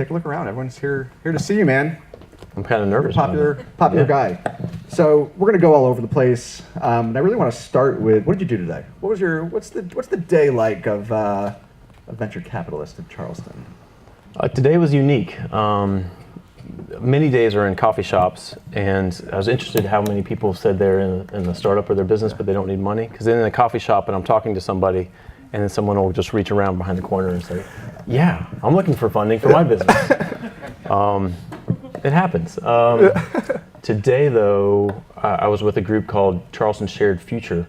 take a look around. Everyone's here to see you, man. I'm kind of nervous. Popular guy. So we're gonna go all over the place. And I really want to start with, what did you do today? What's the day like of a venture capitalist in Charleston? Today was unique. Many days are in coffee shops, and I was interested how many people said they're in the startup or their business, but they don't need money. Because they're in a coffee shop and I'm talking to somebody, and then someone will just reach around behind the corner and say, "Yeah, I'm looking for funding for my business." It happens. Today, though, I was with a group called Charleston Shared Future,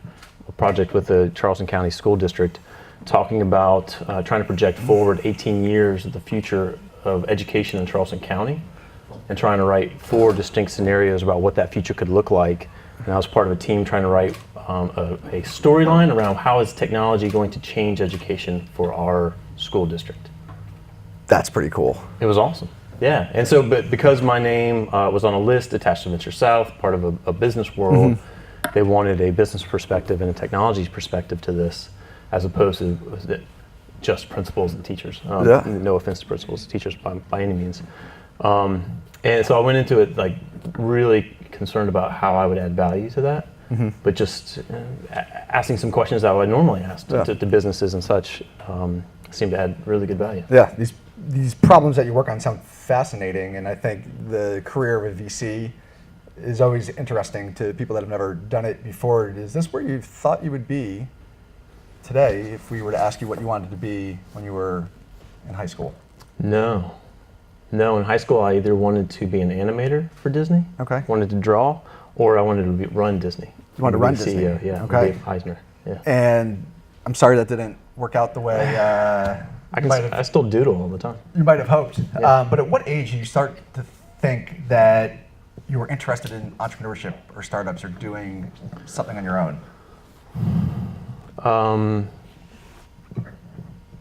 a project with the Charleston County School District, talking about trying to project forward 18 years of the future of education in Charleston County, and trying to write 4 distinct scenarios about what that future could look like. And I was part of a team trying to write a storyline around how is technology going to change education for our school district. That's pretty cool. It was awesome. Yeah, and so, but because my name was on a list attached to VentureSouth, part of a business world, they wanted a business perspective and a technology perspective to this, as opposed to just principals and teachers. No offense to principals and teachers by any means. And so I went into it like really concerned about how I would add value to that, but just asking some questions that I would normally ask to businesses and such seemed to add really good value. Yeah, these problems that you work on sound fascinating, and I think the career of a VC is always interesting to people that have never done it before. Is this where you thought you would be today if we were to ask you what you wanted to be when you were in high school? No, in high school I either wanted to be an animator for Disney, wanted to draw, or I wanted to run Disney. You wanted to run Disney? CEO, yeah, okay. Dave Eisner, yeah. And I'm sorry that didn't work out the way I still doodle all the time. You might have hoped. Yeah. But at what age did you start to think that you were interested in entrepreneurship or startups or doing something on your own?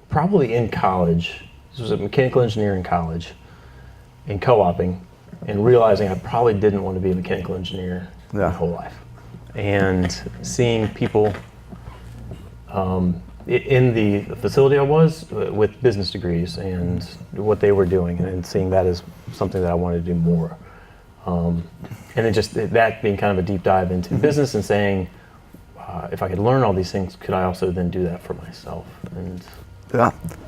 Probably in college. This was a mechanical engineer in college, in co-oping, and realizing I probably didn't want to be a mechanical engineer my whole life. And seeing people in the facility I was with business degrees and what they were doing, and seeing that as something that I wanted to do more. And then just that being kind of a deep dive into business and saying, if I could learn all these things, could I also then do that for myself? And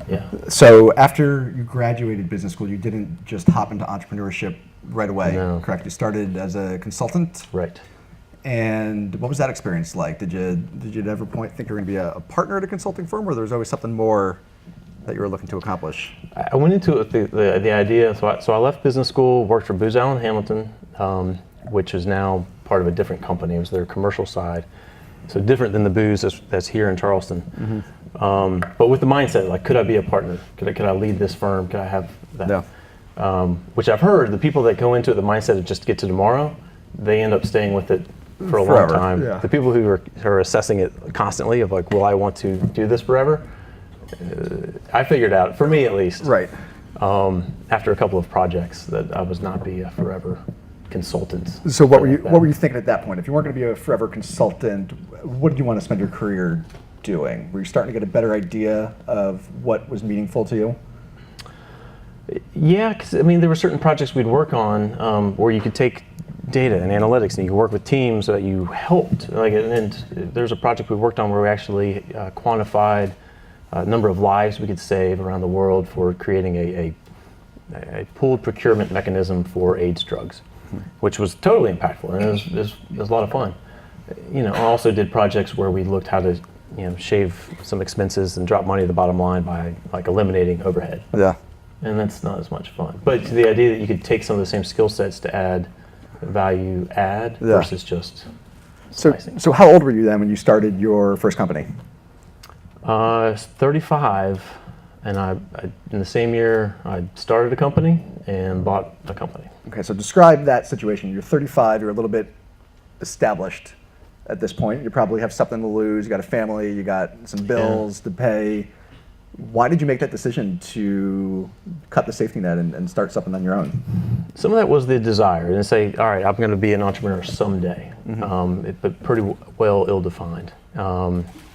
yeah. So after you graduated business school, you didn't just hop into entrepreneurship right away, correct? You started as a consultant? Right. And what was that experience like? Did you at every point think you were going to be a partner at a consulting firm, or there was always something more that you were looking to accomplish? I went into it with the idea, so I left business school, worked for Booz Allen Hamilton, which is now part of a different company. It was their commercial side. So different than the Booz that's here in Charleston. But with the mindset, like, could I be a partner? Could I lead this firm? Could I have that? Which I've heard, the people that go into it, the mindset of just get to tomorrow, they end up staying with it for a long time. Yeah. The people who are assessing it constantly of like, will I want to do this forever? I figured out, for me at least, after a couple of projects, that I was not be a forever consultant. So what were you thinking at that point? If you weren't going to be a forever consultant, what did you want to spend your career doing? Were you starting to get a better idea of what was meaningful to you? Yeah, because I mean, there were certain projects we'd work on where you could take data and analytics, and you could work with teams that you helped. And there's a project we worked on where we actually quantified a number of lives we could save around the world for creating a pooled procurement mechanism for AIDS drugs, which was totally impactful, and it was a lot of fun. I also did projects where we looked how to shave some expenses and drop money to the bottom line by like eliminating overhead. Yeah. And that's not as much fun. But the idea that you could take some of the same skill sets to add value versus just slicing. So how old were you then when you started your first company? 35, and in the same year I started a company and bought a company. Okay, so describe that situation. You're 35, you're a little bit established at this point. You probably have something to lose, you got a family, you got some bills to pay. Why did you make that decision to cut the safety net and start something on your own? Some of that was the desire, and say, all right, I'm going to be an entrepreneur someday, but pretty well ill-defined.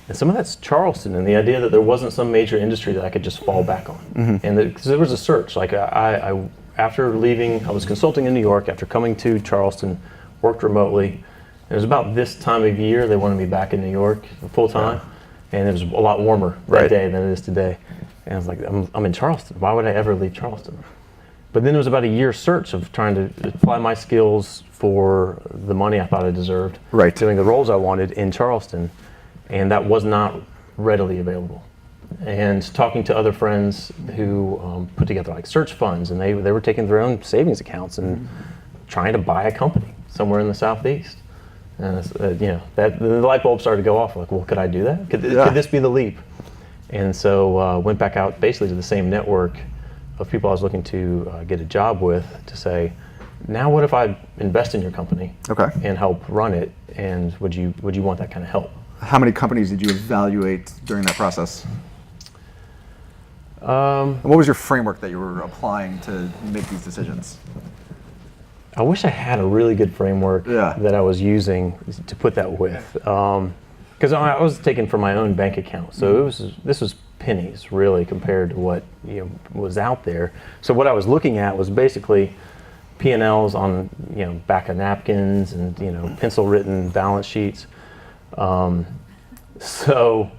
And some of that's Charleston, and the idea that there wasn't some major industry that I could just fall back on. And because there was a search, like I after leaving, I was consulting in New York. After coming to Charleston, worked remotely. It was about this time of year they wanted me back in New York full time, and it was a lot warmer that day than it is today. And I was like, I'm in Charleston. Why would I ever leave Charleston? But then it was about a year search of trying to apply my skills for the money I thought I deserved, doing the roles I wanted in Charleston, and that was not readily available. And talking to other friends who put together like search funds, and they were taking their own savings accounts and trying to buy a company somewhere in the Southeast. And that the light bulb started to go off. Like, well, could I do that? Could this be the leap? And so went back out basically to the same network of people I was looking to get a job with to say, now what if I invest in your company and help run it? And would you want that kind of help? How many companies did you evaluate during that process? And what was your framework that you were applying to make these decisions? I wish I had a really good framework that I was using to put that with, because I was taking from my own bank account, so this was pennies really compared to what was out there. So what I was looking at was basically P&Ls on back of napkins and pencil written balance sheets. So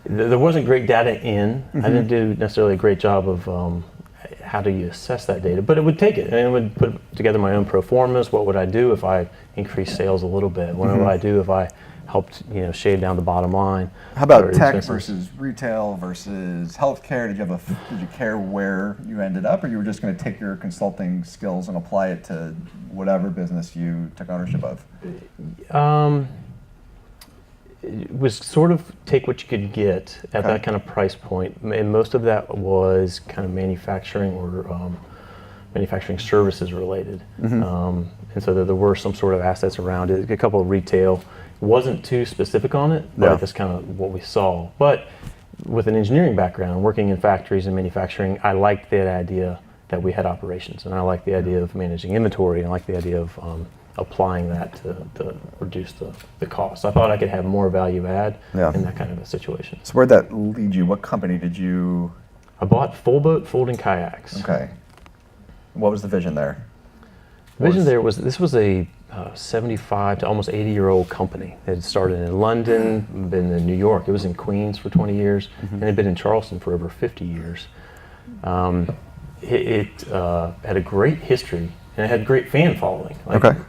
there wasn't great data in. I didn't do necessarily a great job of how do you assess that data, but it would take it and it would put together my own pro formas. What would I do if I increased sales a little bit? What would I do if I helped shave down the bottom line? How about tech versus retail versus healthcare? Did you care where you ended up, or you were just going to take your consulting skills and apply it to whatever business you took ownership of? It was sort of take what you could get at that kind of price point, and most of that was kind of manufacturing or manufacturing services related. And so there were some sort of assets around it, a couple of retail. Wasn't too specific on it, but that's kind of what we saw. But with an engineering background, working in factories and manufacturing, I liked the idea that we had operations, and I liked the idea of managing inventory, and I liked the idea of applying that to reduce the cost. I thought I could have more value add in that kind of a situation. So where'd that lead you? What company did you? I bought Folbot folding kayaks. Okay. What was the vision there? The vision there was this was a 75 to almost 80-year-old company. It had started in London, been in New York. It was in Queens for 20 years, and it had been in Charleston for over 50 years. It had a great history, and it had great fan following.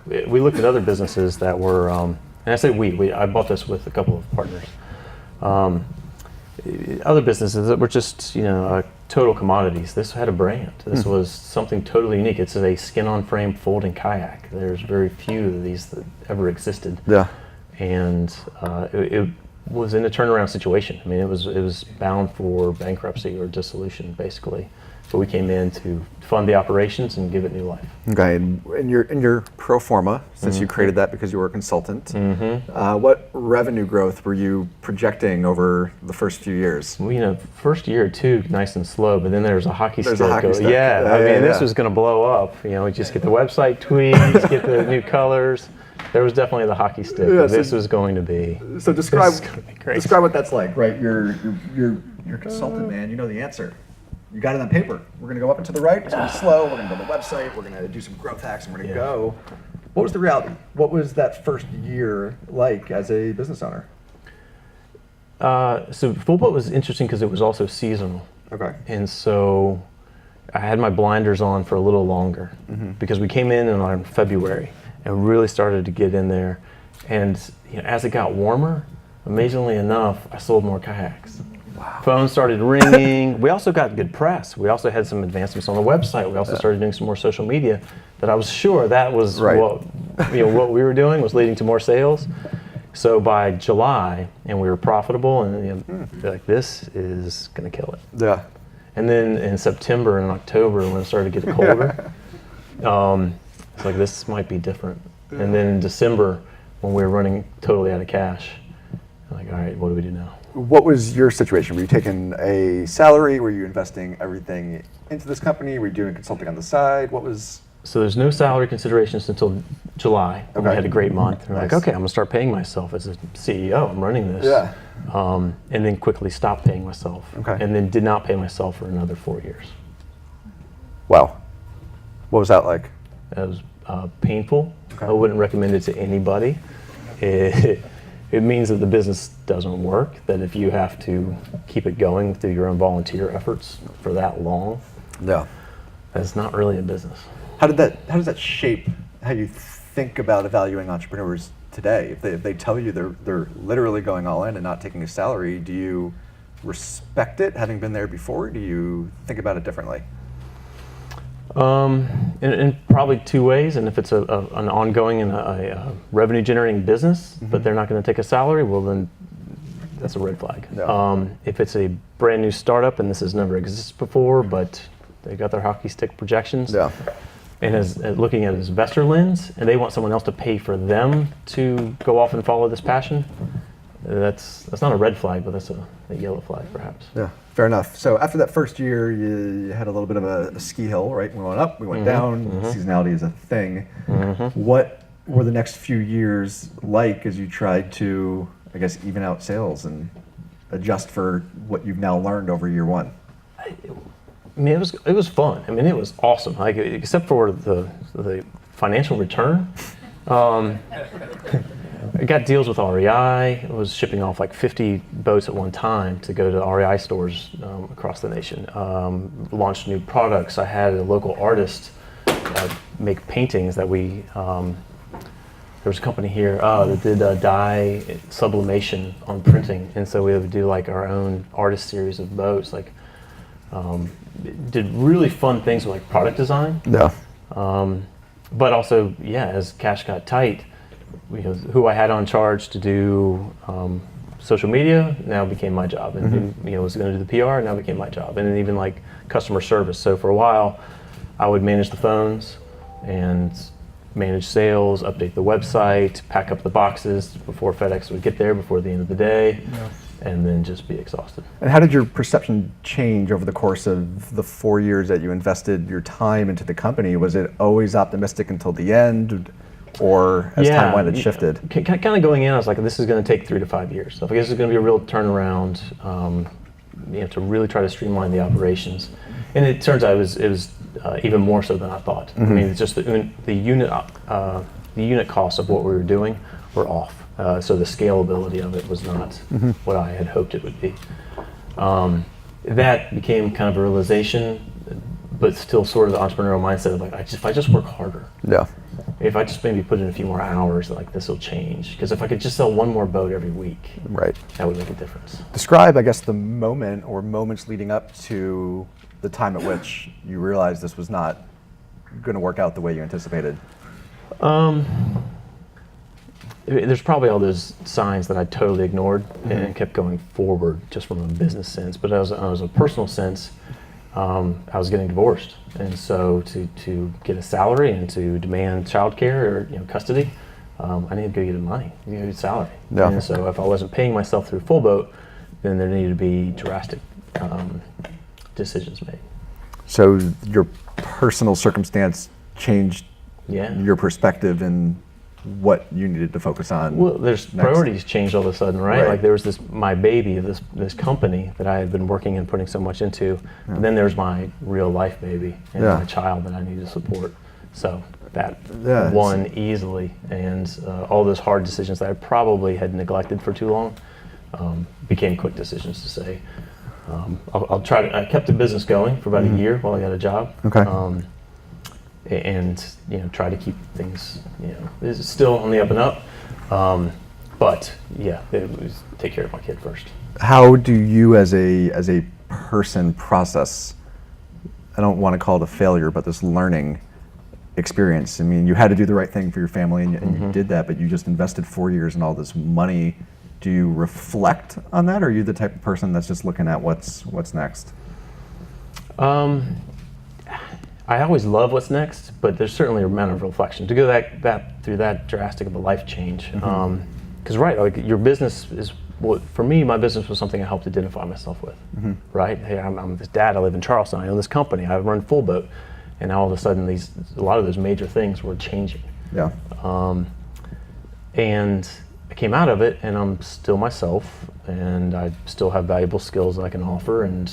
We looked at other businesses that were, and I say I bought this with a couple of partners. Other businesses that were just, total commodities. This had a brand. This was something totally unique. It's a skin-on-frame folding kayak. There's very few of these that ever existed. And it was in a turnaround situation. I mean, it was bound for bankruptcy or dissolution, basically. But we came in to fund the operations and give it new life. Okay, and in your pro forma, since you created that because you were a consultant, what revenue growth were you projecting over the first few years? Well, first year or two, nice and slow, but then there's a hockey stick. Yeah, I mean, this was going to blow up. We just get the website tweaks, get the new colors. There was definitely the hockey stick. This was going to be. So describe what that's like, right? You're a consultant, man. You know the answer. You got it on paper. We're going to go up and to the right. It's going to be slow. We're going to build a website. We're going to do some growth hacks, and we're going to go. What was the reality? What was that first year like as a business owner? So Folbot was interesting because it was also seasonal. Okay. And so I had my blinders on for a little longer because we came in February and really started to get in there. And as it got warmer, amazingly enough, I sold more kayaks. Wow. Phones started ringing. We also got good press. We also had some advancements on the website. We also started doing some more social media that I was sure that was what we were doing was leading to more sales. So by July, and we were profitable, and this is going to kill it. Yeah. And then in September and October, when it started to get colder, it's like this might be different. And then in December, when we were running totally out of cash, I'm like, all right, what do we do now? What was your situation? Were you taking a salary? Were you investing everything into this company? Were you doing consulting on the side? What was? So there's no salary considerations until July. We had a great month. We're like, okay, I'm going to start paying myself as a CEO. I'm running this. and then quickly stopped paying myself, Okay. and then did not pay myself for another 4 years. Wow. What was that like? It was painful. Okay. I wouldn't recommend it to anybody. It means that the business doesn't work, that if you have to keep it going through your own volunteer efforts for that long, Yeah. that's not really a business. How does that shape how you think about evaluating entrepreneurs today? If they tell you they're literally going all in and not taking a salary, do you respect it, having been there before? Do you think about it differently? In probably two ways, and if it's an ongoing and a revenue generating business, but they're not going to take a salary, well then that's a red flag. Yeah. If it's a brand new startup and this has never existed before, but they got their hockey stick projections, Yeah. and as looking at an investor lens, and they want someone else to pay for them to go off and follow this passion, that's not a red flag, but that's a yellow flag perhaps. Yeah, fair enough. So after that first year, you had a little bit of a ski hill, right? We went up, we went down. Seasonality is a thing. What were the next few years like as you tried to, I guess, even out sales and adjust for what you've now learned over year one? I mean, it was fun. I mean, it was awesome. Like, except for the financial return. I got deals with REI. I was shipping off like 50 boats at one time to go to REI stores across the nation. Launched new products. I had a local artist make paintings that we. There was a company here that did dye sublimation on printing, and so we would do like our own artist series of boats. Like, did really fun things with like product design. Yeah. But also, yeah, as cash got tight, who I had on charge to do social media now became my job, and who, was going to do the PR now became my job, and then even like customer service. So for a while, I would manage the phones and manage sales, update the website, pack up the boxes before FedEx would get there before the end of the day, and then just be exhausted. And how did your perception change over the course of the 4 years that you invested your time into the company? Was it always optimistic until the end? Or as time went, it shifted? Kind of going in, I was like, this is going to take 3 to 5 years. So I guess it's going to be a real turnaround, to really try to streamline the operations. And it turns out it was even more so than I thought. I mean, it's just the unit costs of what we were doing were off. So the scalability of it was not what I had hoped it would be. That became kind of a realization, but still sort of the entrepreneurial mindset of like, if I just work harder. Yeah. If I just maybe put in a few more hours, like this will change. Because if I could just sell one more boat every week, Right. that would make a difference. Describe, I guess, the moment or moments leading up to the time at which you realized this was not going to work out the way you anticipated. There's probably all those signs that I totally ignored and kept going forward just from a business sense. But as a personal sense, I was getting divorced, and so to get a salary and to demand childcare or custody, I needed to go get the money, get salary. Yeah. And so if I wasn't paying myself through Folbot, then there needed to be drastic decisions made. So your personal circumstance changed Yeah. your perspective and what you needed to focus on. Well, there's next. priorities changed all of a sudden, right? Right. Like there was my baby, this company that I had been working and putting so much into, and then there's my real life baby and my child that I need to support. So that won easily, and all those hard decisions that I probably had neglected for too long became quick decisions to say, I'll try to. I kept the business going for about a year while I got a job. Okay. And try to keep things it's still on the up and up, but yeah, it was take care of my kid first. How do you as a person process, I don't want to call it a failure, but this learning experience? I mean, you had to do the right thing for your family, and you did that, but you just invested 4 years and all this money. Do you reflect on that, or are you the type of person that's just looking at what's next? I always love what's next, but there's certainly a amount of reflection to go through that drastic of a life change. Because like your business is, for me, my business was something I helped identify myself with. Right? Hey, I'm this dad. I live in Charleston. I own this company. I run Folbot, and now all of a sudden, a lot of those major things were changing. Yeah. And I came out of it and I'm still myself, and I still have valuable skills that I can offer and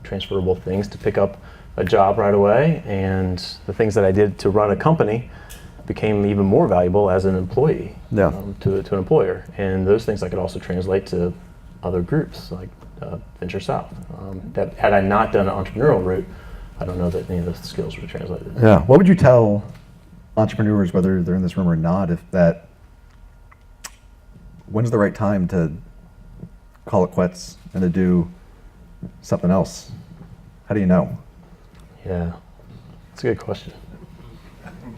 transferable things to pick up a job right away. And the things that I did to run a company became even more valuable as an employee to an employer. And those things I could also translate to other groups like VentureSouth. That had I not done an entrepreneurial route, I don't know that any of those skills would have translated. Yeah. What would you tell entrepreneurs, whether they're in this room or not, if that, when's the right time to call it quits and to do something else? How do you know? Yeah, that's a good question.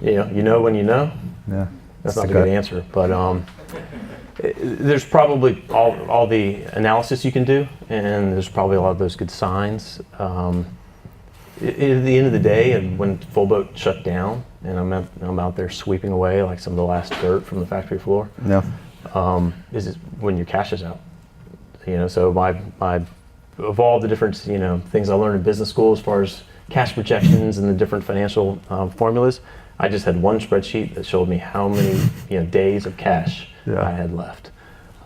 You know when you know? Yeah. That's not a good answer, but there's probably all the analysis you can do, and there's probably a lot of those good signs. At the end of the day, and when Folbot shut down, and I'm out there sweeping away like some of the last dirt from the factory floor. Yeah. Is when your cash is out. So of all the different things I learned in business school as far as cash projections and the different financial formulas, I just had one spreadsheet that showed me how many days of cash I had left.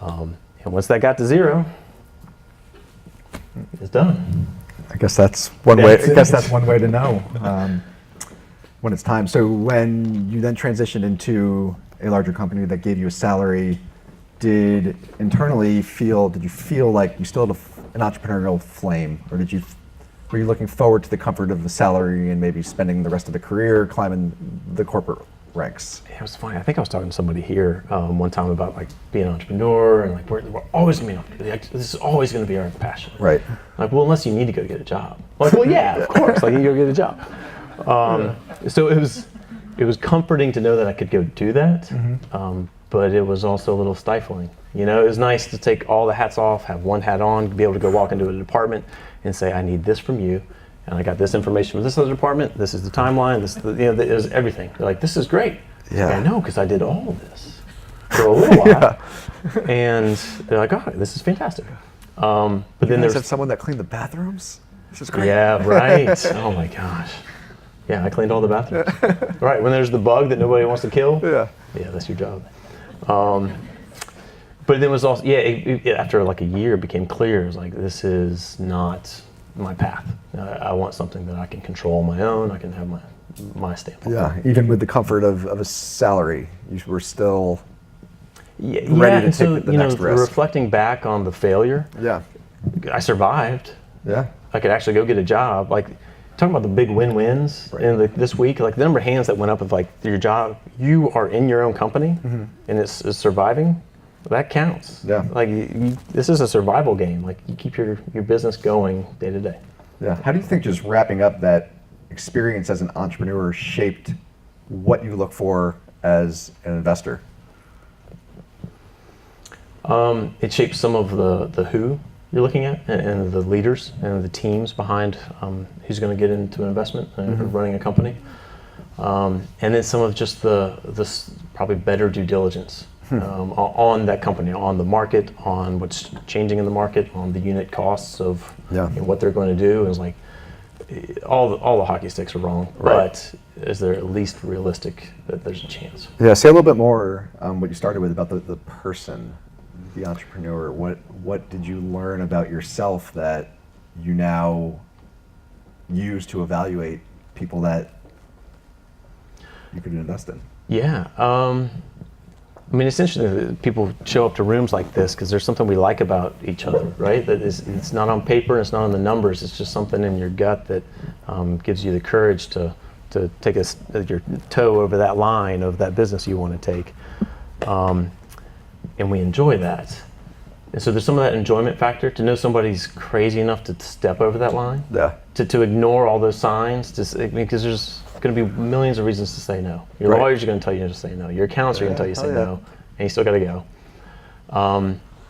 And once that got to zero, it's done. I guess that's one way. I guess that's one way to know when it's time. So when you then transitioned into a larger company that gave you a salary, did you feel like you still had an entrepreneurial flame, or were you looking forward to the comfort of the salary and maybe spending the rest of the career climbing the corporate ranks? It was funny. I think I was talking to somebody here one time about like being an entrepreneur and like we're always going to be this is always going to be our passion. Right. Like, well, unless you need to go get a job. Like, well, yeah, of course. Like, you go get a job. So it was comforting to know that I could go do that. Mm-hmm. But it was also a little stifling. It was nice to take all the hats off, have one hat on, be able to go walk into a department and say, I need this from you, and I got this information from this other department. This is the timeline. It was everything. They're like, this is great. Yeah. Like, I know, because I did all of this for a little while. And they're like, oh, this is fantastic. But then there's someone that cleaned the bathrooms. This is great. Yeah, right. Oh my gosh. Yeah, I cleaned all the bathrooms. Right, when there's the bug that nobody wants to kill. Yeah, that's your job. But it was also, after like a year, it became clear. It was like, this is not my path. I want something that I can control on my own. I can have my stamp on it. Yeah, even with the comfort of a salary, you were still ready to take the next risk. Reflecting back on the failure, I survived. Yeah. I could actually go get a job. Like, talking about the big win-wins in this week, like the number of hands that went up of like your job, you are in your own company and it's surviving, that counts. Yeah. Like this is a survival game. Like you keep your business going day to day. Yeah. How do you think just wrapping up that experience as an entrepreneur shaped what you look for as an investor? It shapes some of the who you're looking at and the leaders and the teams behind who's going to get into an investment and running a company. And then some of just the probably better due diligence on that company, on the market, on what's changing in the market, on the unit costs of what they're going to do. It's like all the hockey sticks are wrong, but is there at least realistic that there's a chance? Yeah, say a little bit more what you started with about the person, the entrepreneur. What did you learn about yourself that you now use to evaluate people that you could invest in? Yeah. I mean, it's interesting that people show up to rooms like this because there's something we like about each other, right? That it's not on paper, it's not on the numbers, it's just something in your gut that gives you the courage to take your toe over that line of that business you want to take. And we enjoy that. And so there's some of that enjoyment factor to know somebody's crazy enough to step over that line, to ignore all those signs, because there's going to be millions of reasons to say no. Your lawyers are going to tell you to say no. Your accountants are going to tell you to say no, and you still got to go.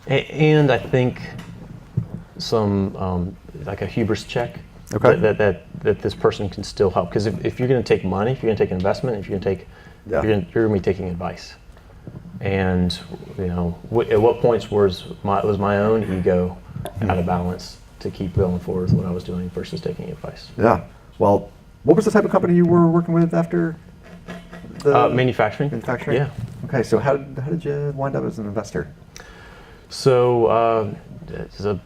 And I think some like a hubris check that this person can still help. Because if you're going to take money, if you're going to take investment, if you're going to take, you're going to be taking advice. And at what points was my own ego out of balance to keep going forward with what I was doing versus taking advice? Yeah. Well, what was the type of company you were working with after the manufacturing? Manufacturing. Yeah. Okay, so how did you wind up as an investor? So it's a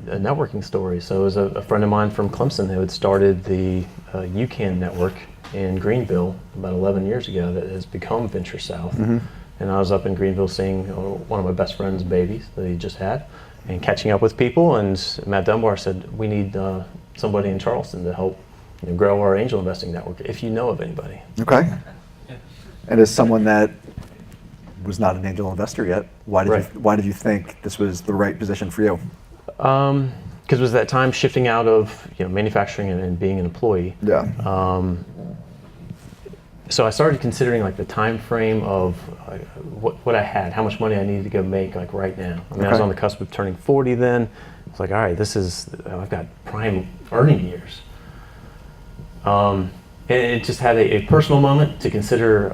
networking story. So it was a friend of mine from Clemson who had started the UCAN network in Greenville about 11 years ago that has become VentureSouth. And I was up in Greenville seeing one of my best friend's babies that he just had and catching up with people. And Matt Dunbar said, we need somebody in Charleston to help grow our angel investing network, if you know of anybody. Okay. And as someone that was not an angel investor yet, why did you think this was the right position for you? Because it was that time shifting out of manufacturing and being an employee. Yeah. So I started considering like the time frame of what I had, how much money I needed to go make like right now. I mean, I was on the cusp of turning 40 then. It's like, all right, I've got prime earning years. And it just had a personal moment to consider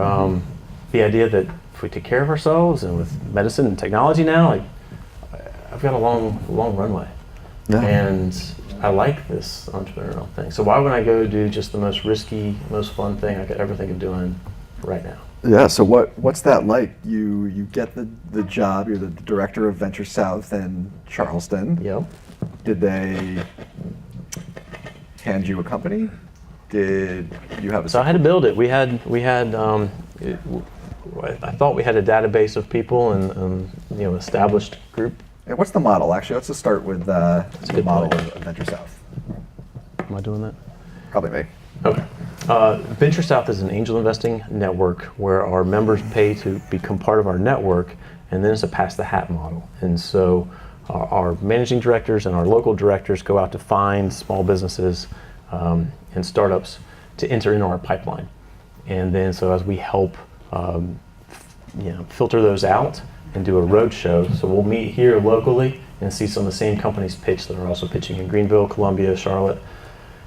the idea that if we take care of ourselves and with medicine and technology now, like I've got a long runway. Yeah. And I like this entrepreneurial thing. So why would I go do just the most risky, most fun thing I could ever think of doing right now? Yeah, so what's that like? You get the job, you're the director of VentureSouth in Charleston. Yep. Did they hand you a company? Did you have a... So I had to build it. I thought we had a database of people and established group. And what's the model? Actually, let's just start with the model point. of VentureSouth. Am I doing that? Probably me. Okay. VentureSouth is an angel investing network where our members pay to become part of our network, and then it's a pass the hat model. And so our managing directors and our local directors go out to find small businesses and startups to enter into our pipeline. And then so as we help filter those out and do a road show, so we'll meet here locally and see some of the same companies pitch that are also pitching in Greenville, Columbia, Charlotte.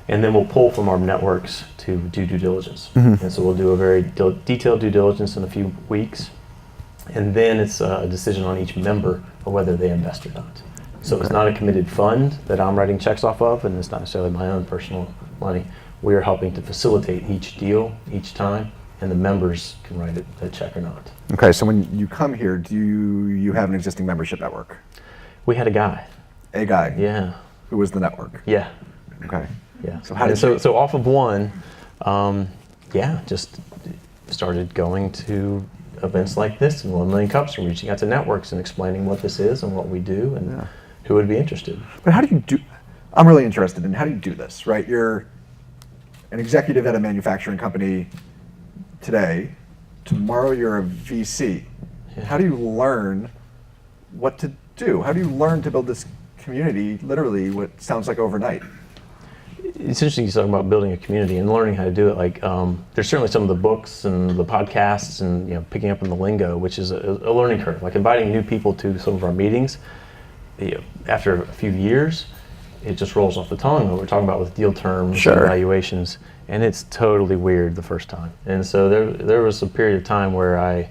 And then we'll pull from our networks to do due diligence. And so we'll do a very detailed due diligence in a few weeks. And then it's a decision on each member of whether they invest or not. So it's not a committed fund that I'm writing checks off of, and it's not necessarily my own personal money. We are helping to facilitate each deal each time, and the members can write a check or not. Okay, so when you come here, do you have an existing membership network? We had a guy. A guy? Yeah. Who was the network? Yeah. Okay. Yeah. So how did you... So off of one, just started going to events like this and 1 Million Cups and reaching out to networks and explaining what this is and what we do and who would be interested. But how do you do... I'm really interested in how do you do this, right? You're an executive at a manufacturing company today. Tomorrow you're a VC. Yeah. How do you learn what to do? How do you learn to build this community, literally what sounds like overnight? It's interesting you talk about building a community and learning how to do it. Like, there's certainly some of the books and the podcasts and picking up on the lingo, which is a learning curve. Like inviting new people to some of our meetings, after a few years, it just rolls off the tongue. What we're talking about with deal terms and valuations, and it's totally weird the first time. And so there was a period of time where I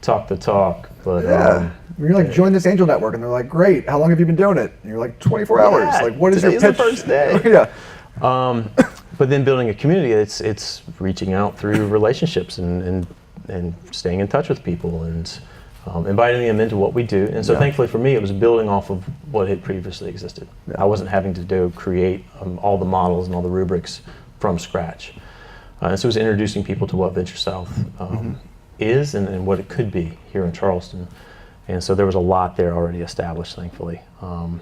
talked the talk, but you're like, join this angel network, and they're like, great. How long have you been doing it? And you're like, 24 hours. Like, what is your pitch? The first day. Yeah. But then building a community, it's reaching out through relationships and staying in touch with people and inviting them into what we do. And so thankfully for me, it was building off of what had previously existed. I wasn't having to create all the models and all the rubrics from scratch. And so it was introducing people to what VentureSouth is and what it could be here in Charleston. And so there was a lot there already established, thankfully. And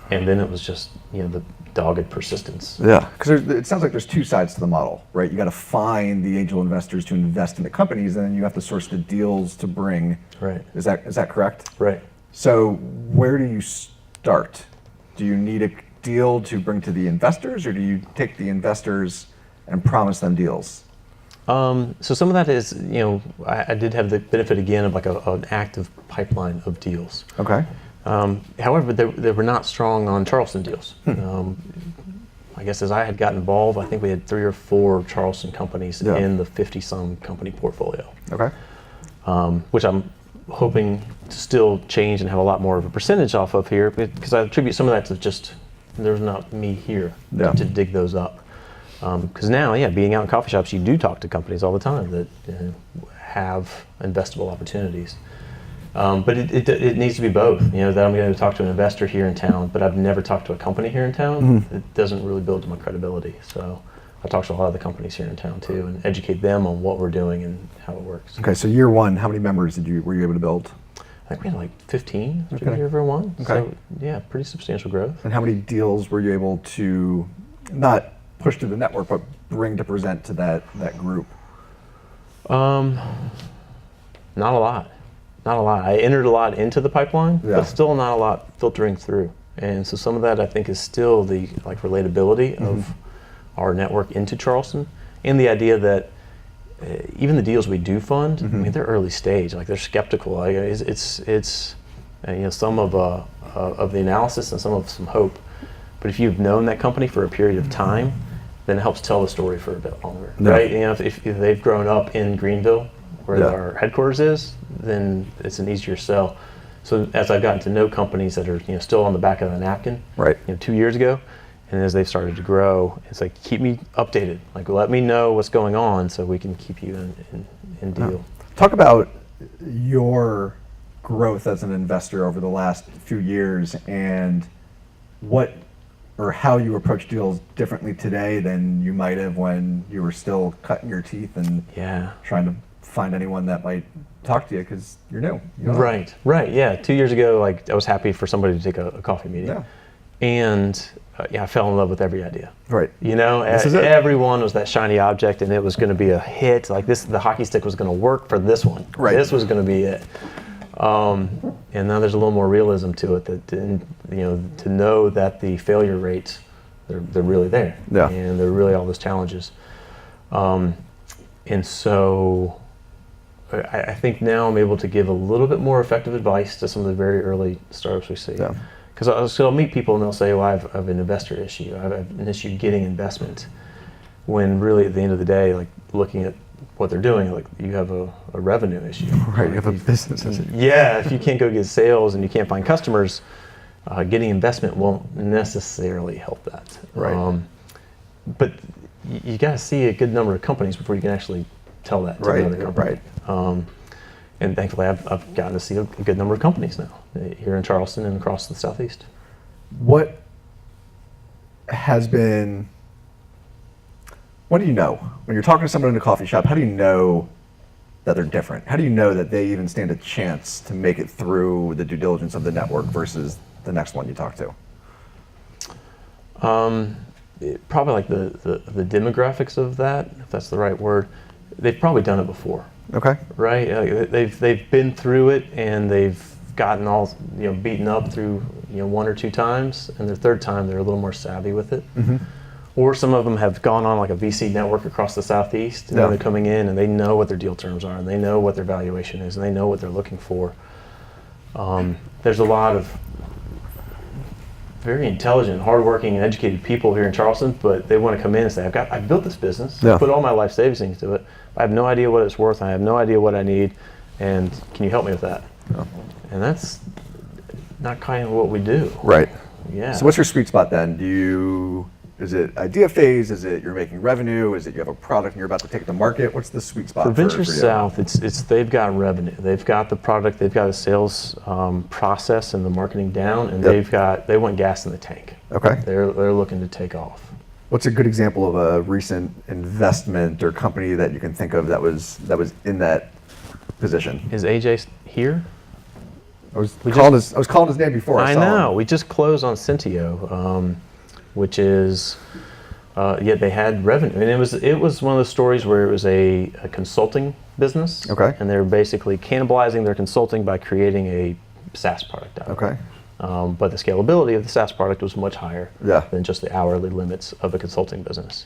then it was just, the dogged persistence. Yeah, because it sounds like there's two sides to the model, right? You got to find the angel investors to invest in the companies, and then you have to source the deals to bring. Right. Is that correct? Right. So where do you start? Do you need a deal to bring to the investors, or do you take the investors and promise them deals? So some of that is, I did have the benefit again of like an active pipeline of deals. Okay. However, they were not strong on Charleston deals. I guess as I had gotten involved, I think we had 3 or 4 Charleston companies in the 50-some company portfolio. Okay. Which I'm hoping to still change and have a lot more of a percentage off of here, because I attribute some of that to just there's not me here to dig those up. Because now, being out in coffee shops, you do talk to companies all the time that have investable opportunities. But it needs to be both. That I'm going to talk to an investor here in town, but I've never talked to a company here in town. It doesn't really build my credibility. So I talk to a lot of the companies here in town too, and educate them on what we're doing and how it works. Okay, so year one, how many members were you able to build? I think we had like 15 year one. Okay. So yeah, pretty substantial growth. And how many deals were you able to not push to the network, but bring to present to that group? Not a lot. Not a lot. I entered a lot into the pipeline, but still not a lot filtering through. And so some of that I think is still the relatability of our network into Charleston, and the idea that even the deals we do fund, I mean, they're early stage. They're skeptical. It's some of the analysis and some hope. But if you've known that company for a period of time, then it helps tell the story for a bit longer, right? If they've grown up in Greenville, where our headquarters is, then it's an easier sell. So as I've gotten to know companies that are still on the back of the napkin, right? 2 years ago, and as they've started to grow, it's like, keep me updated. Let me know what's going on so we can keep you in deal. Talk about your growth as an investor over the last few years, and what or how you approach deals differently today than you might have when you were still cutting your teeth and trying to find anyone that might talk to you because you're new. Right. Yeah. 2 years ago, I was happy for somebody to take a coffee meeting. Yeah. And I fell in love with every idea. Right. This is everyone was that shiny object, and it was going to be a hit. The hockey stick was going to work for this one. Right. This was going to be it. And now there's a little more realism to it, that to know that the failure rates, they're really there. Yeah. And they're really all those challenges. And so I think now I'm able to give a little bit more effective advice to some of the very early startups we see. Yeah. Because I'll meet people and they'll say, well, I have an investor issue. I have an issue getting investment. When really at the end of the day, looking at what they're doing, you have a revenue issue. Right, you have a business issue. Yeah, if you can't go get sales and you can't find customers, getting investment won't necessarily help that. Right. But you got to see a good number of companies before you can actually tell that to another company. Right. And thankfully, I've gotten to see a good number of companies now here in Charleston and across the Southeast. What do you know? When you're talking to someone in a coffee shop, how do you know that they're different? How do you know that they even stand a chance to make it through the due diligence of the network versus the next one you talk to? Probably the demographics of that, if that's the right word. They've probably done it before. Okay. Right. They've been through it, and they've gotten all beaten up through one or two times, and their third time they're a little more savvy with it. Or some of them have gone on a VC network across the Southeast, and they're coming in and they know what their deal terms are, and they know what their valuation is, and they know what they're looking for. There's a lot of very intelligent, hardworking, and educated people here in Charleston, but they want to come in and say, I've built this business, I put all my life savings into it, I have no idea what it's worth, I have no idea what I need, and can you help me with that? And that's not kind of what we do. Right. Yeah. So what's your sweet spot then? Is it idea phase? Is it you're making revenue? Is it you have a product and you're about to take it to market? What's the sweet spot for VentureSouth? It's they've got revenue, they've got the product, they've got a sales process and the marketing down, and they want gas in the tank. Okay. They're looking to take off. What's a good example of a recent investment or company that you can think of that was in that position? Is AJ here? I was calling his name before. I saw know. him. We just closed on Cintio, which is they had revenue, and it was one of those stories where it was a consulting business. Okay. And they're basically cannibalizing their consulting by creating a SaaS product out of it. Okay. But the scalability of the SaaS product was much higher than just the hourly limits of a consulting business.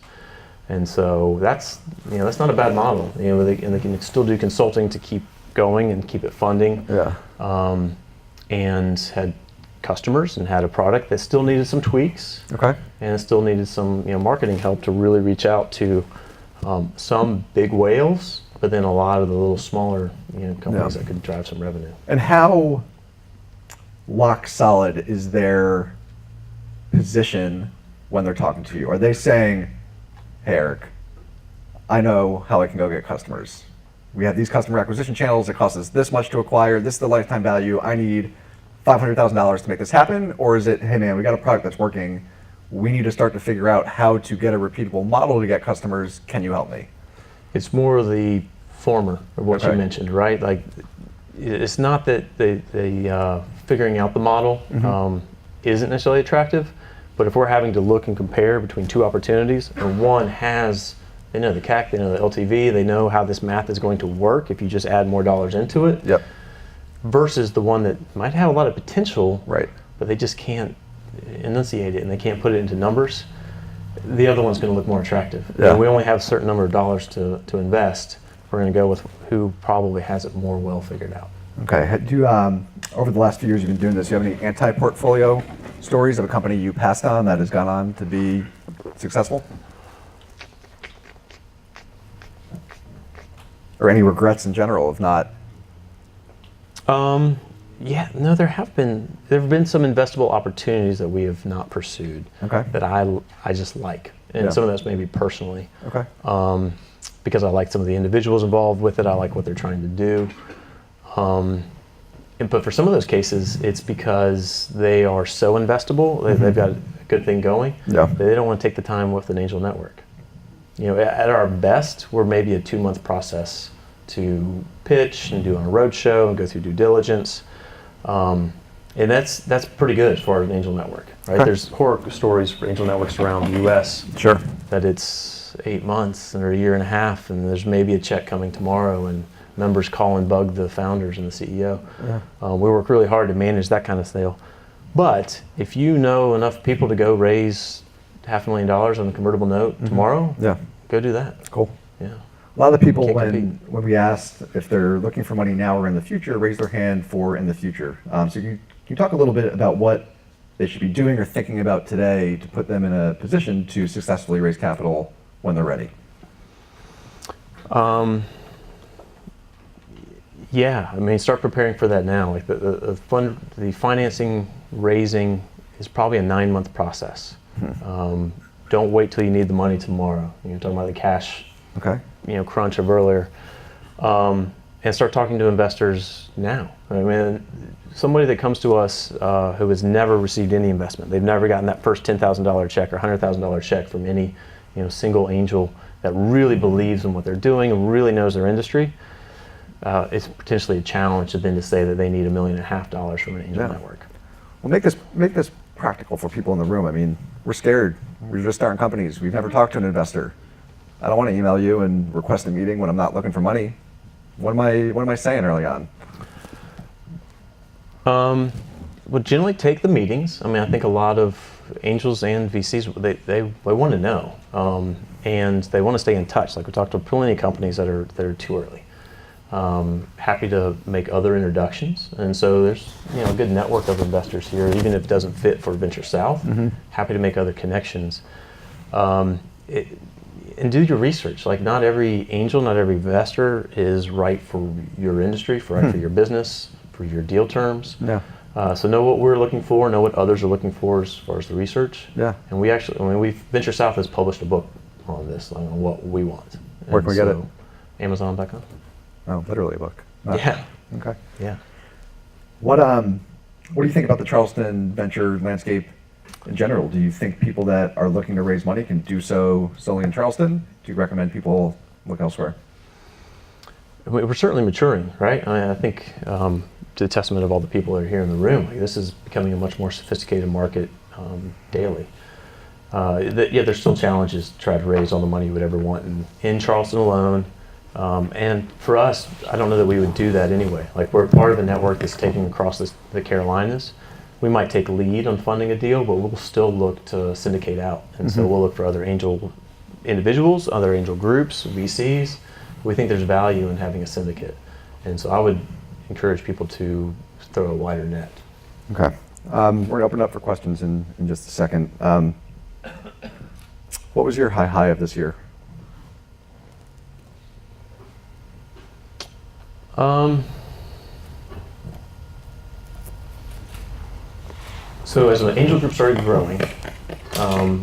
And so that's not a bad model. They can still do consulting to keep going and keep it funding. Yeah. And had customers and had a product that still needed some tweaks. Okay. And it still needed some marketing help to really reach out to some big whales, but then a lot of the little smaller companies that could drive some revenue. And how rock solid is their position when they're talking to you? Are they saying, hey, Eric, I know how I can go get customers. we have these customer acquisition channels. It costs us this much to acquire. This is the lifetime value. I need $500,000 to make this happen. Or is it, hey man, we got a product that's working. We need to start to figure out how to get a repeatable model to get customers. Can you help me? It's more of the former of what you mentioned, right? Like, it's not that they figuring out the model isn't necessarily attractive, but if we're having to look and compare between two opportunities, and one has, they know the CAC, they know the LTV, they know how this math is going to work if you just add more dollars into it, versus the one that might have a lot of potential, but they just can't enunciate it and they can't put it into numbers, the other one's going to look more attractive. And we only have a certain number of dollars to invest. We're going to go with who probably has it more well figured out. Okay. Do you, over the last few years you've been doing this, do you have any anti-portfolio stories of a company you passed on that has gone on to be successful? Or any regrets in general, if not? Yeah, no, there have been some investable opportunities that we have not pursued that I just like. And some of that's maybe personally. Because I like some of the individuals involved with it. I like what they're trying to do. But for some of those cases, it's because they are so investable, they've got a good thing going, that they don't want to take the time with an angel network. You know, at our best, we're maybe a 2-month process to pitch and do on a road show and go through due diligence. And that's pretty good for an angel network, right? There's horror stories for angel networks around the U.S. That it's 8 months or a year and a half, and there's maybe a check coming tomorrow, and members call and bug the founders and the CEO. We work really hard to manage that kind of sale. But if you know enough people to go raise $500,000 on a convertible note tomorrow, go do that. Cool. Yeah. A lot of the people, when we asked if they're looking for money now or in the future, raise their hand for in the future. So can you talk a little bit about what they should be doing or thinking about today to put them in a position to successfully raise capital when they're ready? Yeah, I mean, start preparing for that now. Like the financing raising is probably a 9-month process. Don't wait till you need the money tomorrow. You're talking about the cash, crunch of earlier, and start talking to investors now. I mean, somebody that comes to us who has never received any investment, they've never gotten that first $10,000 check or $100,000 check from any single angel that really believes in what they're doing and really knows their industry. It's potentially a challenge to then to say that they need $1.5 million from an angel network. Well, make this practical for people in the room. I mean, we're scared. We're just starting companies. We've never talked to an investor. I don't want to email you and request a meeting when I'm not looking for money. What am I saying early on? Well, generally take the meetings. I mean, I think a lot of angels and VCs they want to know, and they want to stay in touch. Like we talked to plenty of companies that are too early. Happy to make other introductions, and so there's a good network of investors here, even if it doesn't fit for VentureSouth. Happy to make other connections, and do your research. Like not every angel, not every investor is right for your industry, for your business, for your deal terms. So know what we're looking for, know what others are looking for as far as the research. And we actually, VentureSouth has published a book on this, on what we want. Where can we get it? Amazon.com. Oh, literally a book. Yeah. Okay. Yeah. What do you think about the Charleston venture landscape in general? Do you think people that are looking to raise money can do so solely in Charleston? Do you recommend people look elsewhere? We're certainly maturing, right? I think to the testament of all the people that are here in the room, this is becoming a much more sophisticated market daily. There's still challenges to try to raise all the money you would ever want in Charleston alone. And for us, I don't know that we would do that anyway. Like we're part of a network that's taking across the Carolinas. We might take lead on funding a deal, but we'll still look to syndicate out. And so we'll look for other angel individuals, other angel groups, VCs. We think there's value in having a syndicate. And so I would encourage people to throw a wider net. Okay. We're going to open up for questions in just a second. What was your high of this year? So as the angel group started growing,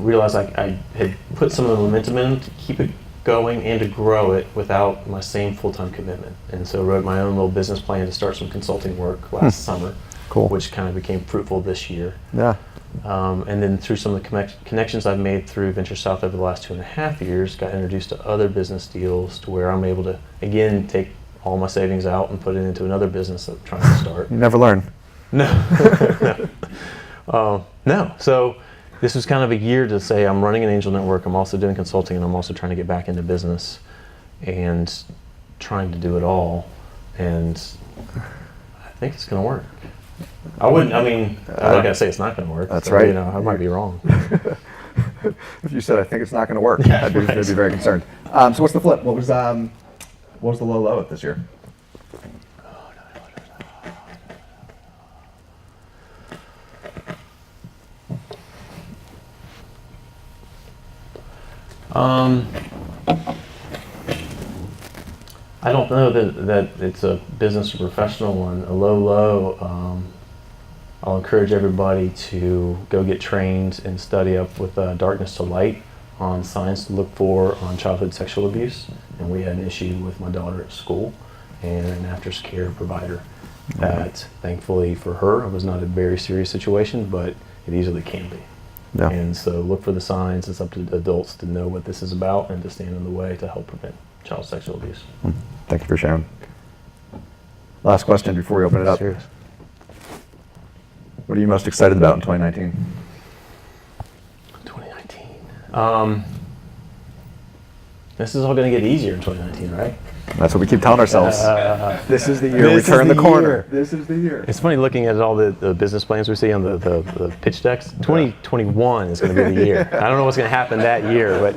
realized I had put some of the momentum in to keep it going and to grow it without my same full-time commitment. And so wrote my own little business plan to start some consulting work last summer, Cool. which kind of became fruitful this year. Yeah. And then through some of the connections I've made through VentureSouth over the last 2.5 years, got introduced to other business deals to where I'm able to, again, take all my savings out and put it into another business that I'm trying to start. You never learn. No. No. So this was kind of a year to say I'm running an angel network, I'm also doing consulting, and I'm also trying to get back into business and trying to do it all. And I think it's going to work. I'm not going to say it's not going to work. That's so, right. I might be wrong. If you said I think it's not going to work, Yeah, I'd be very concerned. So what's the flip? What was the low at this year? I don't know that it's a business or professional one. A low. I'll encourage everybody to go get trained and study up with Darkness to Light on signs to look for on childhood sexual abuse. And we had an issue with my daughter at school and an after-care provider that, thankfully for her, it was not a very serious situation, but it easily can be. Yeah. And so look for the signs. It's up to adults to know what this is about and to stand in the way to help prevent child sexual abuse. Thank you for sharing. Last question before we open it up. Serious. What are you most excited about in 2019? 2019. This is all going to get easier in 2019, right? That's what we keep telling ourselves. This is the year we This turn is the the corner. year. This is the year. It's funny looking at all the business plans we see on the pitch decks. 2021 is going to be the year. I don't know what's going to happen that year, but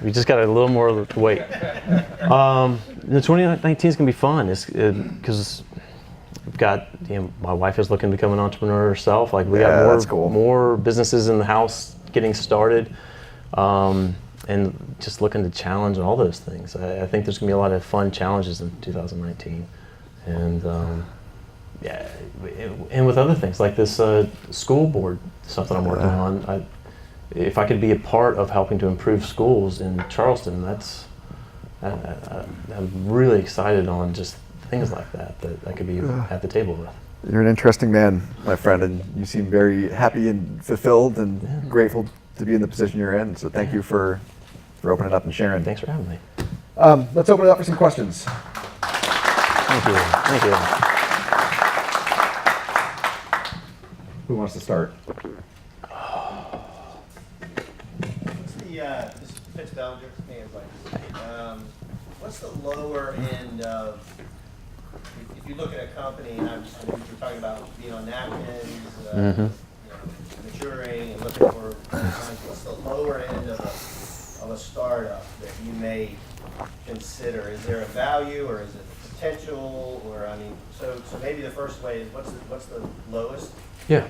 we just got a little more to wait. The 2019 is going to be fun because we've got, my wife is looking to become an entrepreneur herself. Like we got that's cool. more businesses in the house getting started. And just looking to challenge all those things. I think there's going to be a lot of fun challenges in 2019. And and with other things like this school board stuff that I'm working on, if I could be a part of helping to improve schools in Charleston, I'm really excited on just things like that I could be at the table with. You're an interesting man, my friend, and you seem very happy and fulfilled and grateful to be in the position you're in. So thank you for opening up and sharing. Thanks for having me. Let's open it up for some questions. Thank you. Thank you. Who wants to start? This fits Bellinger. What's the lower end of, if you look at a company, and I know you're talking about being on napkins, maturing and looking for, what's the lower end of a startup that you may consider? Is there a value or is it potential, or so maybe the first way is what's the lowest Yeah.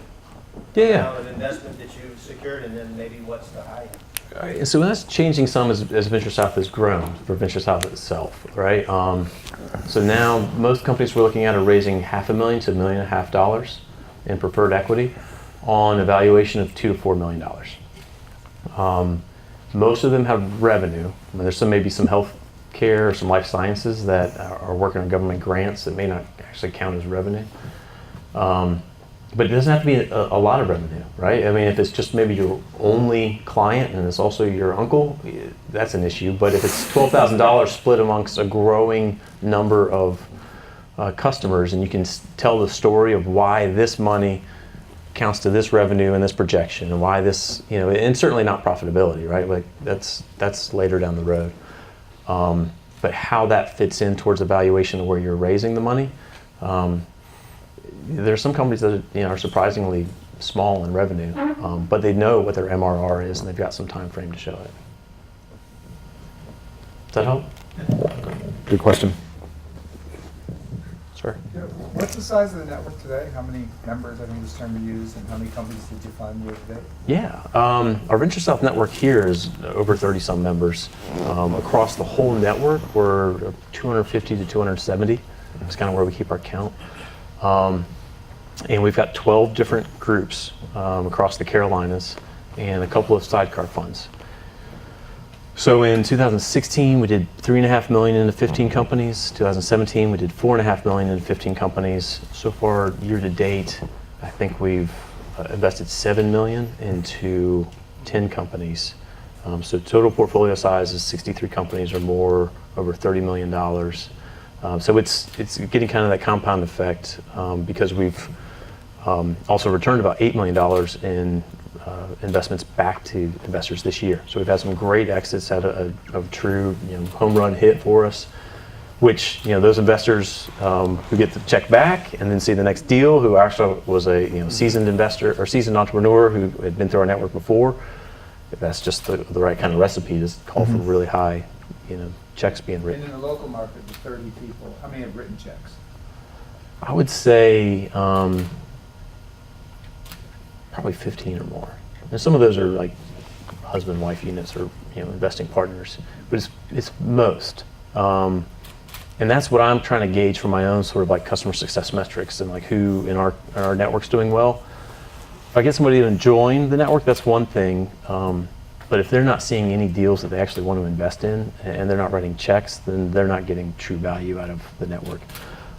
amount of investment that you've secured, and then maybe what's the high end? So that's changing some as VentureSouth has grown for VentureSouth itself, right? So now most companies we're looking at are raising $500,000 to $1.5 million in preferred equity on a valuation of $2 to $4 million. Most of them have revenue. There's maybe some health care or some life sciences that are working on government grants that may not actually count as revenue. But it doesn't have to be a lot of revenue, right? If it's just maybe your only client and it's also your uncle, that's an issue. But if it's $12,000 split amongst a growing number of customers, and you can tell the story of why this money counts to this revenue and this projection, and why this, and certainly not profitability, right? Like that's later down the road. But how that fits in towards the valuation of where you're raising the money. There are some companies that are surprisingly small in revenue, but they know what their MRR is and they've got some time frame to show it. Does that help? Good question. Sure. Yeah. What's the size of the network today? How many members, I think this term you use, and how many companies did you find year to date? Yeah, our VentureSouth network here is over 30 some members. Across the whole network, we're 250 to 270. That's kind of where we keep our count. And we've got 12 different groups across the Carolinas and a couple of sidecar funds. So in 2016, we did $3.5 million into 15 companies. 2017, we did $4.5 million into 15 companies. So far, year to date, I think we've invested $7 million into 10 companies. So total portfolio size is 63 companies or more, over $30 million. So it's getting kind of that compound effect because we've also returned about $8 million in investments back to investors this year. So we've had some great exits out of true home run hit for us, which those investors who get the check back and then see the next deal, who actually was a seasoned investor or seasoned entrepreneur who had been through our network before. If that's just the right kind of recipe to call for really high checks being written. And in the local market, with 30 people, how many have written checks? I would say probably 15 or more. And some of those are like husband-wife units or investing partners, but it's most. And that's what I'm trying to gauge for my own sort of like customer success metrics and like who in our network's doing well. If I get somebody to join the network, that's one thing. But if they're not seeing any deals that they actually want to invest in and they're not writing checks, then they're not getting true value out of the network.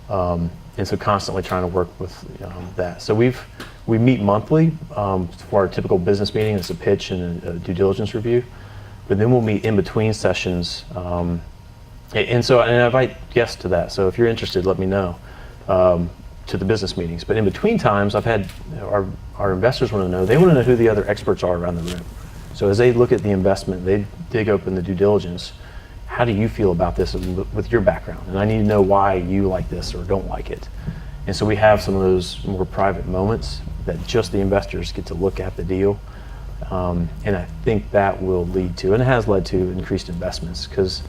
And so constantly trying to work with that. So we meet monthly for our typical business meeting. It's a pitch and a due diligence review. But then we'll meet in between sessions. And I invite guests to that. So if you're interested, let me know to the business meetings. But in between times, I've had our investors want to know. They want to know who the other experts are around the room. So as they look at the investment, they dig open the due diligence. How do you feel about this with your background? And I need to know why you like this or don't like it. And so we have some of those more private moments that just the investors get to look at the deal. And I think that will lead to, and it has led to, increased investments. Because,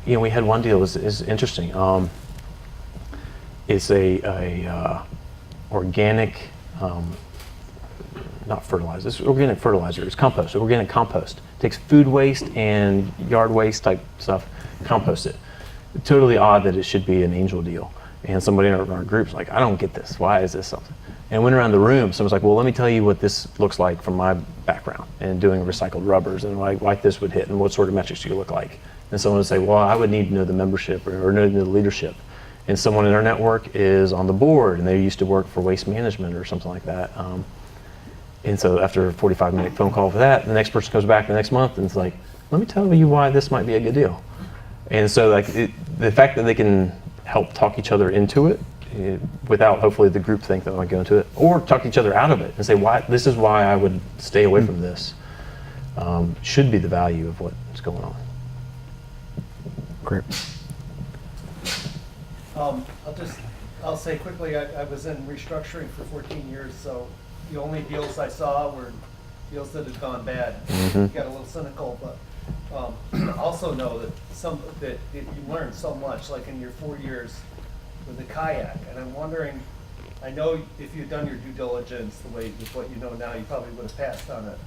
we had one deal is interesting. It's a organic, not fertilizer. It's organic fertilizer. It's compost. Organic compost. It takes food waste and yard waste type stuff, compost it. Totally odd that it should be an angel deal. And somebody in our group's like, I don't get this. Why is this something? And went around the room. Someone's like, well, let me tell you what this looks like from my background and doing recycled rubbers and why this would hit and what sort of metrics do you look like. And someone would say, well, I would need to know the membership or know the leadership. And someone in our network is on the board and they used to work for waste management or something like that. And so after a 45-minute phone call for that, the next person comes back the next month and it's like, let me tell you why this might be a good deal. And so the fact that they can help talk each other into it without hopefully the group think that might go into it, or talk each other out of it and say, this is why I would stay away from this, should be the value of what's going on. Great. I'll say quickly, I was in restructuring for 14 years, so the only deals I saw were deals that had gone bad. Got a little cynical, but also know that you learn so much, like in your 4 years with the kayak. And I'm wondering, I know if you'd done your due diligence the way with what you know now, you probably would have passed on it.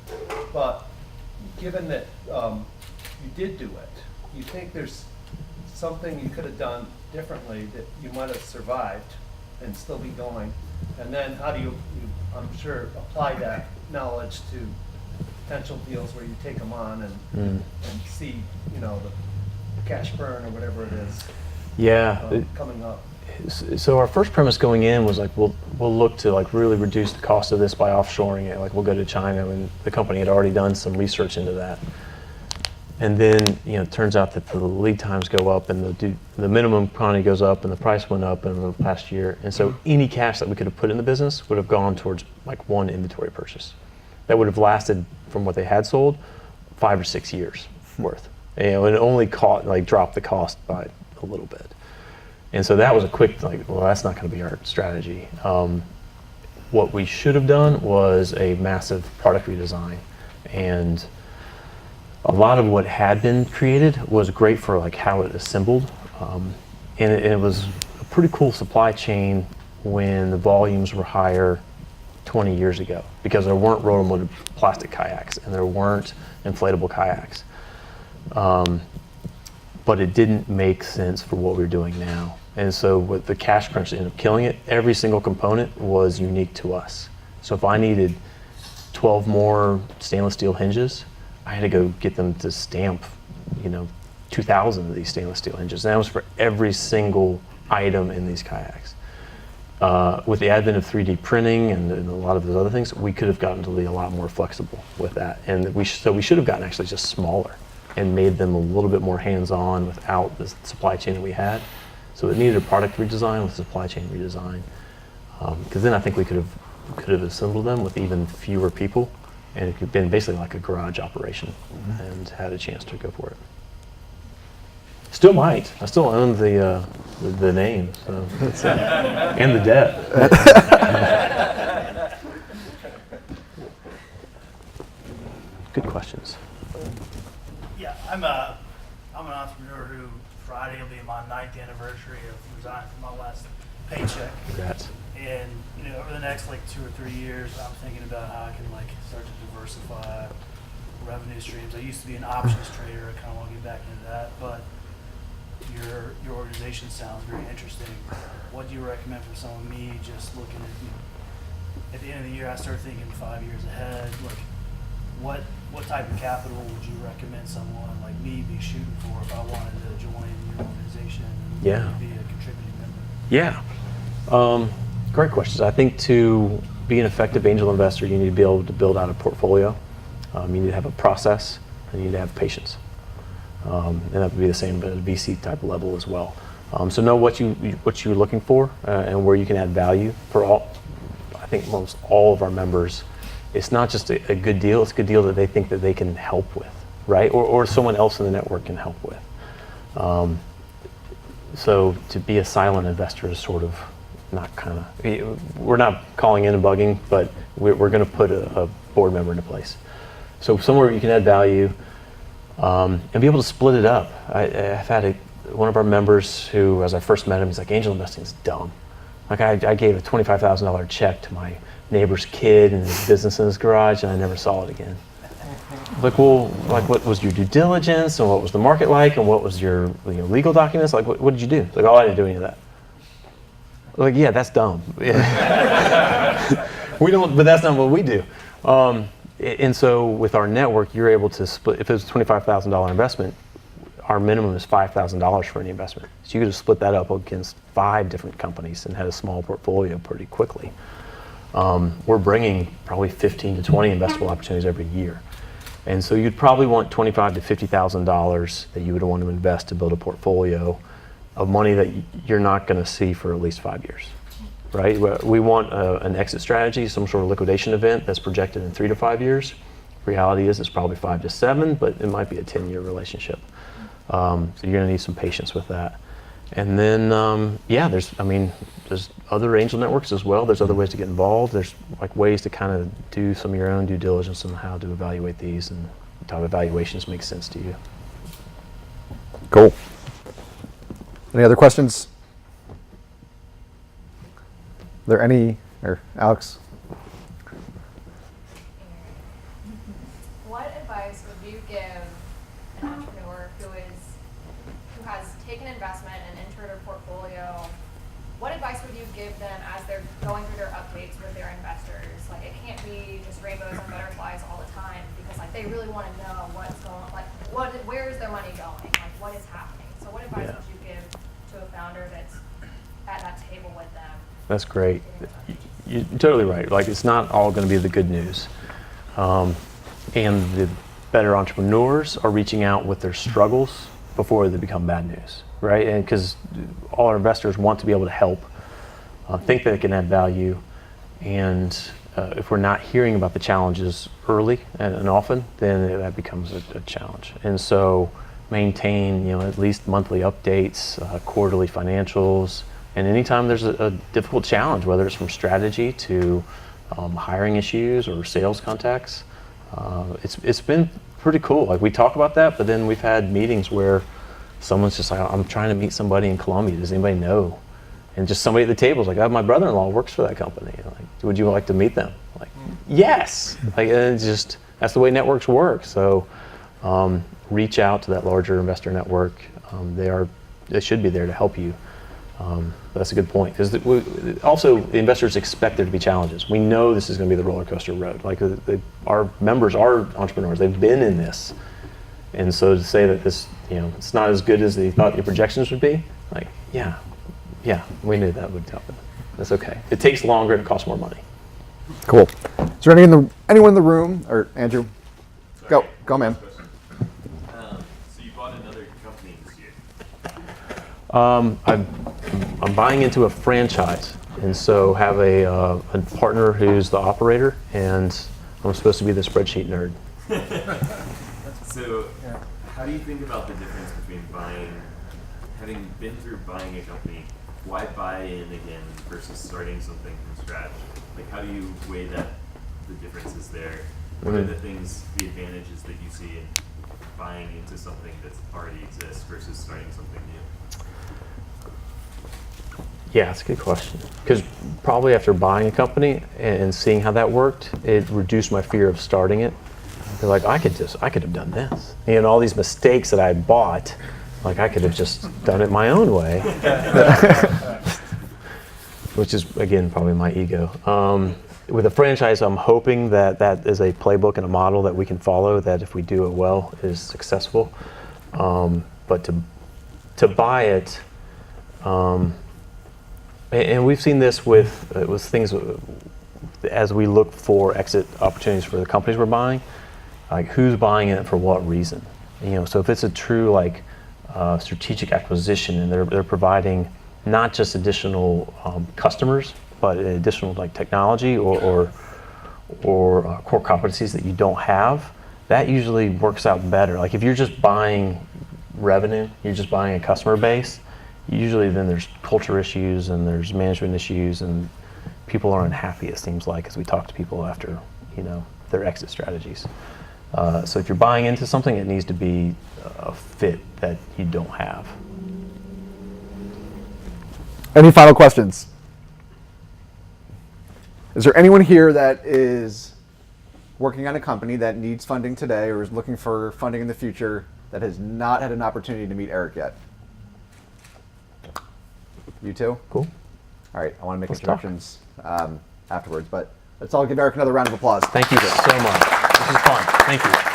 But given that you did do it, you think there's something you could have done differently that you might have survived and still be going? And then how do you I'm sure, apply that knowledge to potential deals where you take them on and see, the cash burn or whatever it is coming up? So our first premise going in was like, we'll look to like really reduce the cost of this by offshoring it. Like we'll go to China, and the company had already done some research into that. And then, it turns out that the lead times go up and the minimum quantity goes up and the price went up in the past year. And so any cash that we could have put in the business would have gone towards like one inventory purchase. That would have lasted from what they had sold 5 or 6 years worth. And it only dropped the cost by a little bit. And so that was a quick, that's not going to be our strategy. What we should have done was a massive product redesign. And a lot of what had been created was great for like how it assembled. And it was a pretty cool supply chain when the volumes were higher 20 years ago, because there weren't rotomolded plastic kayaks and there weren't inflatable kayaks. But it didn't make sense for what we were doing now. And so with the cash crunch that ended up killing it, every single component was unique to us. So if I needed 12 more stainless steel hinges, I had to go get them to stamp, 2,000 of these stainless steel hinges. And that was for every single item in these kayaks. With the advent of 3D printing and a lot of those other things, we could have gotten to be a lot more flexible with that. And we should have gotten actually just smaller and made them a little bit more hands-on without the supply chain that we had. So it needed a product redesign with supply chain redesign. Because then I think we could have assembled them with even fewer people, and it could have been basically like a garage operation, and had a chance to go for it. Still might. I still own the name, so and the debt. Good questions. Yeah, I'm an entrepreneur who Friday will be my 9th anniversary of resigning from my last paycheck. Congrats. And over the next 2 or 3 years, I'm thinking about how I can start to diversify revenue streams. I used to be an options trader. I kind of want to get back into that, but your organization sounds very interesting. What do you recommend for someone me just looking at the end of the year? I start thinking 5 years ahead. What type of capital would you recommend someone like me be shooting for if I wanted to join your organization and Yeah. be a contributing member? Yeah. Great questions. I think to be an effective angel investor, you need to be able to build out a portfolio. You need to have a process, and you need to have patience. And that would be the same at a VC type level as well. So know what you're looking for and where you can add value for all. I think most all of our members. It's not just a good deal; it's a good deal that they think that they can help with, right? Or someone else in the network can help with. So to be a silent investor is sort of not we're not calling in and bugging, but we're going to put a board member into place. So somewhere you can add value and be able to split it up. I've had one of our members who, as I first met him, he's like, angel investing is dumb. I gave a $25,000 check to my neighbor's kid in his business in his garage, and I never saw it again. What was your due diligence, and what was the market like, and what was your legal documents? What did you do? Oh, I didn't do any of that. Yeah, that's dumb. We don't, but that's not what we do. And so with our network, you're able to split. If it's a $25,000 investment, our minimum is $5,000 for any investment. So you could have split that up against 5 different companies and had a small portfolio pretty quickly. We're bringing probably 15 to 20 investable opportunities every year. And so you'd probably want $25,000 to $50,000 that you would want to invest to build a portfolio of money that you're not going to see for at least 5 years, right? We want an exit strategy, some sort of liquidation event that's projected in 3 to 5 years. Reality is it's probably 5 to 7, but it might be a 10-year relationship. So you're going to need some patience with that. And then, there's other angel networks as well. There's other ways to get involved. There's ways to kind of do some of your own due diligence on how to evaluate these and what type of evaluations make sense to you. Cool. Any other questions? Are there any, or Alex? What advice would you give an entrepreneur who has taken investment and entered a portfolio? What advice would you give them as they're going through their updates with their investors? It can't be just rainbows and butterflies all the time, because they really want to know what's going on, where is their money going, what is happening. So what advice would you give to a founder that's at that table with them? That's great. You're totally right. It's not all going to be the good news. And the better entrepreneurs are reaching out with their struggles before they become bad news, right? And because all our investors want to be able to help, think that they can add value, and if we're not hearing about the challenges early and often, then that becomes a challenge. And so maintain, at least monthly updates, quarterly financials, and anytime there's a difficult challenge, whether it's from strategy to hiring issues or sales contacts, it's been pretty cool. We talk about that, but then we've had meetings where someone's just I'm trying to meet somebody in Columbia. Does anybody know? And just somebody at the table is I have my brother-in-law works for that company. Would you like to meet them? Yes. And it's just, that's the way networks work. So reach out to that larger investor network. They should be there to help you. That's a good point, because also the investors expect there to be challenges. We know this is going to be the roller coaster road. Like our members are entrepreneurs; they've been in this, and so to say that this, it's not as good as they thought your projections would be, like, yeah, we knew that would happen. That's okay. It takes longer and it costs more money. Cool. Is there anyone in the room, or Andrew? Sorry. Go, man. So you bought another company this year. I'm buying into a franchise, and so have a partner who's the operator, and I'm supposed to be the spreadsheet nerd. So how do you think about the difference between having been through buying a company, why buy in again versus starting something from scratch? Like, how do you weigh the differences there? What are the advantages that you see in buying into something that already exists versus starting something new? Yeah, that's a good question. Because probably after buying a company and seeing how that worked, it reduced my fear of starting it. They're like, I could have done this. And all these mistakes that I bought, like I could have just done it my own way. Which is, again, probably my ego. With a franchise, I'm hoping that is a playbook and a model that we can follow, that if we do it well, is successful. But to buy it, and we've seen this with things as we look for exit opportunities for the companies we're buying, like who's buying it for what reason. So if it's a true strategic acquisition and they're providing not just additional customers, but additional technology or core competencies that you don't have, that usually works out better. Like if you're just buying revenue, you're just buying a customer base, usually then there's culture issues and there's management issues and people are unhappy, it seems like, as we talk to people after their exit strategies. So if you're buying into something, it needs to be a fit that you don't have. Any final questions? Is there anyone here that is working on a company that needs funding today or is looking for funding in the future that has not had an opportunity to meet Eric yet? You too? Cool. All right, I want to make Let's talk. introductions afterwards, but let's all give Eric another round of applause. Thank you so much. This is fun. Thank you.